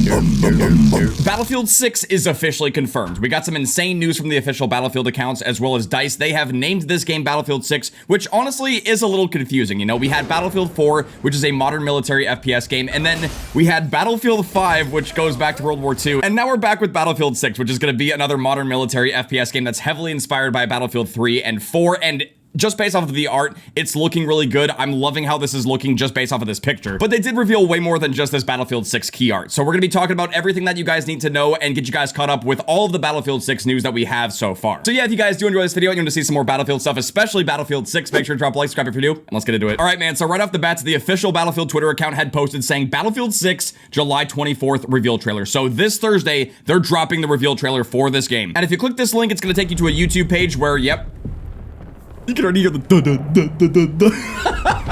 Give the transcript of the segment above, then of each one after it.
Battlefield 6 is officially confirmed. We got some insane news from the official Battlefield accounts as well as DICE. They have named this game Battlefield 6, which honestly is a little confusing. You know, we had Battlefield 4, which is a modern military FPS game, and then we had Battlefield 5, which goes back to World War II, and now we're back with Battlefield 6, which is going to be another modern military FPS game that's heavily inspired by Battlefield 3 and 4, and just based off of the art, it's looking really good. I'm loving how this is looking just based off of this picture. But they did reveal way more than just this Battlefield 6 key art. So we're going to be talking about everything that you guys need to know and get you guys caught up with all of the Battlefield 6 news that we have so far. So yeah, if you guys do enjoy this video and you want to see some more Battlefield stuff, especially Battlefield 6, make sure to drop a like, subscribe if you do, and let's get into it. All right, man. So right off the bat, the official Battlefield Twitter account had posted saying Battlefield 6 July 24th reveal trailer. So this Thursday, they're dropping the reveal trailer for this game. And if you click this link, it's going to take you to a YouTube page where, yep, you can already hear the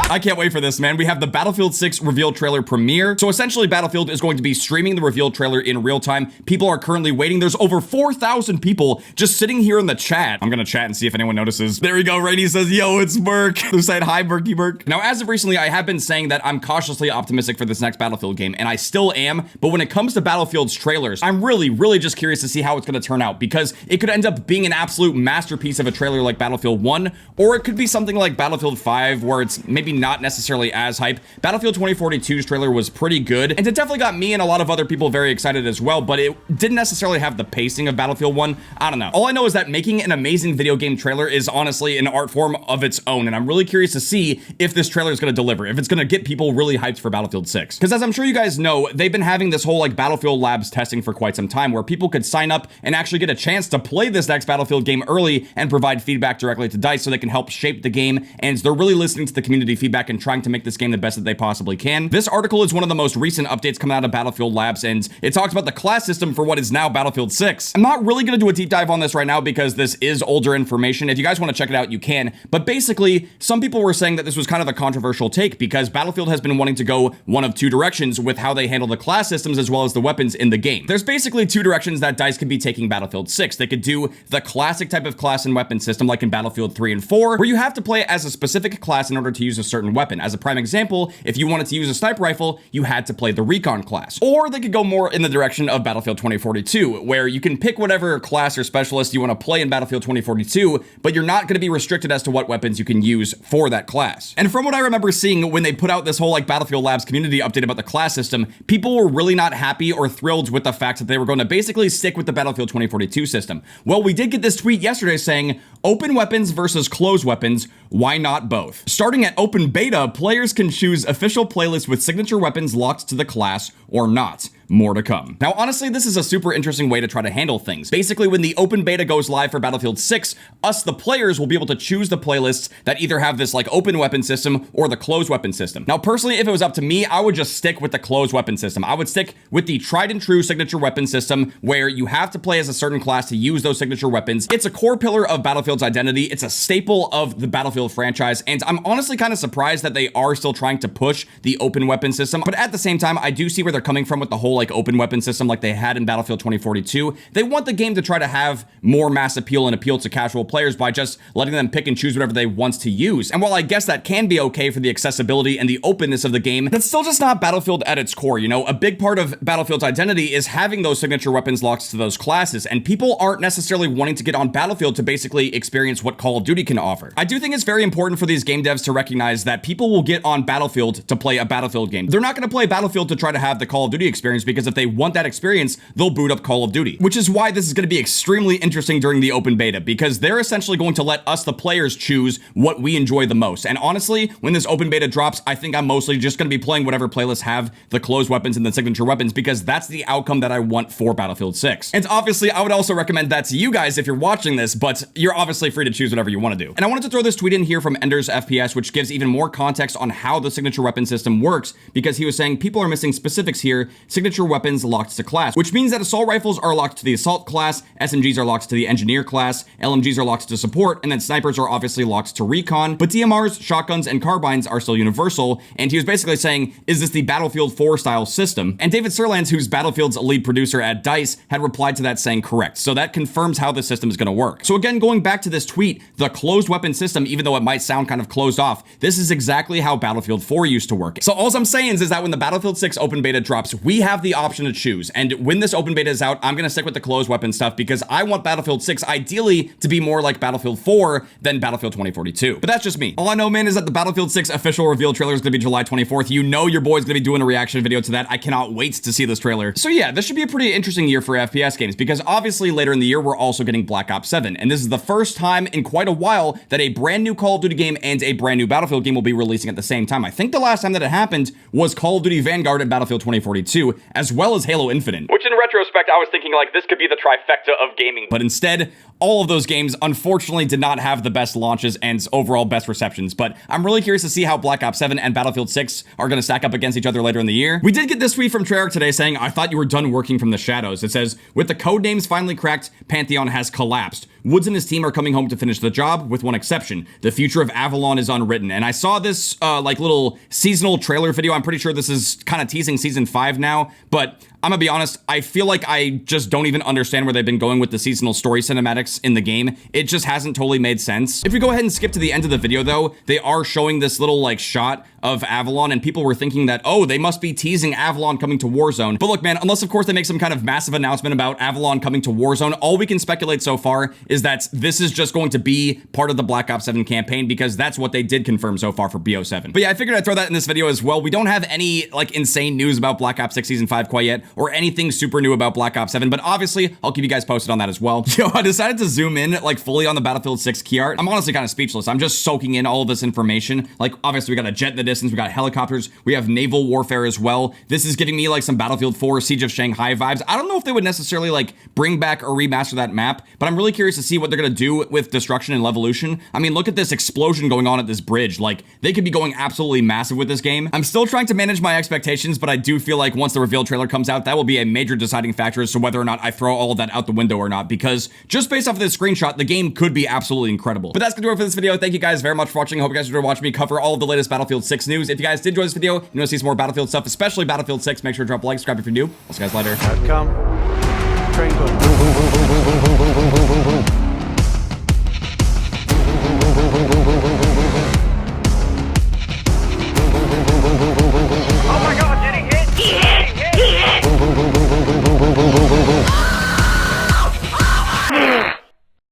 I can't wait for this, man. We have the Battlefield 6 reveal trailer premiere. So essentially, Battlefield is going to be streaming the reveal trailer in real time. People are currently waiting. There's over 4,000 people just sitting here in the chat. I'm gonna chat and see if anyone notices. There we go. Rainy says, yo, it's Merc. Who said, hi, Merky Merc. Now, as of recently, I have been saying that I'm cautiously optimistic for this next Battlefield game, and I still am. But when it comes to Battlefield's trailers, I'm really just curious to see how it's gonna turn out, because it could end up being an absolute masterpiece of a trailer like Battlefield 1, or it could be something like Battlefield 5, where it's maybe not necessarily as hype. Battlefield 2042's trailer was pretty good, and it definitely got me and a lot of other people very excited as well, but it didn't necessarily have the pacing of Battlefield 1. I don't know. All I know is that making an amazing video game trailer is honestly an art form of its own, and I'm really curious to see if this trailer is going to deliver, if it's going to get people really hyped for Battlefield 6. Because as I'm sure you guys know, they've been having this whole like Battlefield Labs testing for quite some time, where people could sign up and actually get a chance to play this next Battlefield game early and provide feedback directly to DICE so they can help shape the game, and they're really listening to the community feedback and trying to make this game the best that they possibly can. This article is one of the most recent updates coming out of Battlefield Labs, and it talks about the class system for what is now Battlefield 6. I'm not really going to do a deep dive on this right now because this is older information. If you guys want to check it out, you can. But basically, some people were saying that this was kind of a controversial take because Battlefield has been wanting to go one of two directions with how they handle the class systems as well as the weapons in the game. There's basically two directions that DICE could be taking Battlefield 6. They could do the classic type of class and weapon system like in Battlefield 3 and 4, where you have to play as a specific class in order to use a certain weapon. As a prime example, if you wanted to use a sniper rifle, you had to play the recon class. Or they could go more in the direction of Battlefield 2042, where you can pick whatever class or specialist you want to play in Battlefield 2042, but you're not going to be restricted as to what weapons you can use for that class. And from what I remember seeing when they put out this whole like Battlefield Labs community update about the class system, people were really not happy or thrilled with the fact that they were going to basically stick with the Battlefield 2042 system. Well, we did get this tweet yesterday saying, open weapons versus closed weapons, why not both? Starting at Open Beta, players can choose official playlists with signature weapons locked to the class or not. More to come. Now, honestly, this is a super interesting way to try to handle things. Basically, when the open beta goes live for Battlefield 6, us, the players, will be able to choose the playlists that either have this like open weapon system or the closed weapon system. Now, personally, if it was up to me, I would just stick with the closed weapon system. I would stick with the tried and true signature weapon system where you have to play as a certain class to use those signature weapons. It's a core pillar of Battlefield's identity. It's a staple of the Battlefield franchise, and I'm honestly kind of surprised that they are still trying to push the open weapon system. But at the same time, I do see where they're coming from with the whole like open weapon system like they had in Battlefield 2042. They want the game to try to have more mass appeal and appeal to casual players by just letting them pick and choose whatever they want to use. And while I guess that can be okay for the accessibility and the openness of the game, that's still just not Battlefield at its core. You know, a big part of Battlefield's identity is having those signature weapons locked to those classes, and people aren't necessarily wanting to get on Battlefield to basically experience what Call of Duty can offer. I do think it's very important for these game devs to recognize that people will get on Battlefield to play a Battlefield game. They're not going to play Battlefield to try to have the Call of Duty experience, because if they want that experience, they'll boot up Call of Duty, which is why this is going to be extremely interesting during the open beta, because they're essentially going to let us, the players, choose what we enjoy the most. And honestly, when this open beta drops, I think I'm mostly just going to be playing whatever playlists have the closed weapons and the signature weapons, because that's the outcome that I want for Battlefield 6. And obviously, I would also recommend that to you guys if you're watching this, but you're obviously free to choose whatever you want to do. And I wanted to throw this tweet in here from Ender's FPS, which gives even more context on how the signature weapon system works, because he was saying people are missing specifics here. Signature weapons locked to class, which means that assault rifles are locked to the assault class, SMGs are locked to the engineer class, LMGs are locked to support, and then snipers are obviously locked to recon, but DMRs, shotguns, and carbines are still universal. And he was basically saying, is this the Battlefield 4 style system? And David Sirlands, who's Battlefield's lead producer at DICE, had replied to that saying correct. So that confirms how the system is going to work. So again, going back to this tweet, the closed weapon system, even though it might sound kind of closed off, this is exactly how Battlefield 4 used to work. So all I'm saying is that when the Battlefield 6 open beta drops, we have the the option to choose. And when this open beta is out, I'm gonna stick with the closed weapon stuff because I want Battlefield 6 ideally to be more like Battlefield 4 than Battlefield 2042. But that's just me. All I know, man, is that the Battlefield 6 official reveal trailer is gonna be July 24th. You know your boy's gonna be doing a reaction video to that. I cannot wait to see this trailer. So yeah, this should be a pretty interesting year for FPS games because obviously later in the year, we're also getting Black Ops 7. And this is the first time in quite a while that a brand new Call of Duty game and a brand new Battlefield game will be releasing at the same time. I think the last time that it happened was Call of Duty Vanguard and Battlefield 2042, as well as Halo Infinite. Which in retrospect, I was thinking like this could be the trifecta of gaming. But instead, all of those games unfortunately did not have the best launches and overall best receptions. But I'm really curious to see how Black Ops 7 and Battlefield 6 are going to stack up against each other later in the year. We did get this tweet from Treyarch today saying, "I thought you were done working from the shadows." It says, "With the code names finally cracked, Pantheon has collapsed. Woods and his team are coming home to finish the job, with one exception. The future of Avalon is unwritten." And I saw this like little seasonal trailer video. I'm pretty sure this is kind of teasing season 5 now, but I'm gonna be honest, I feel like I just don't even understand where they've been going with the seasonal story cinematics in the game. It just hasn't totally made sense. If we go ahead and skip to the end of the video though, they are showing this little like shot of Avalon, and people were thinking that, oh, they must be teasing Avalon coming to Warzone. But look, man, unless of course they make some kind of massive announcement about Avalon coming to Warzone, all we can speculate so far is that this is just going to be part of the Black Ops 7 campaign because that's what they did confirm so far for BO7. But yeah, I figured I'd throw that in this video as well. We don't have any like insane news about Black Ops 6 Season 5 quite yet, or anything super new about Black Ops 7, but obviously I'll keep you guys posted on that as well. Yo, I decided to zoom in like fully on the Battlefield 6 key art. I'm honestly kind of speechless. I'm just soaking in all of this information. Like obviously we got a jet in the distance, we got helicopters, we have naval warfare as well. This is giving me like some Battlefield 4 Siege of Shanghai vibes. I don't know if they would necessarily like bring back or remaster that map, but I'm really curious to see what they're gonna do with Destruction and Levolution. I mean, look at this explosion going on at this bridge. Like they could be going absolutely massive with this game. I'm still trying to manage my expectations, but I do feel like once the reveal trailer comes out, that will be a major deciding factor as to whether or not I throw all of that out the window or not, because just based off of this screenshot, the game could be absolutely incredible. But that's gonna do it for this video. Thank you guys very much for watching. I hope you guys enjoyed watching me cover all of the latest Battlefield 6 news. If you guys did enjoy this video, you want to see some more Battlefield stuff, especially Battlefield 6, make sure to drop a like, subscribe if you're new. I'll see you guys later. I've come.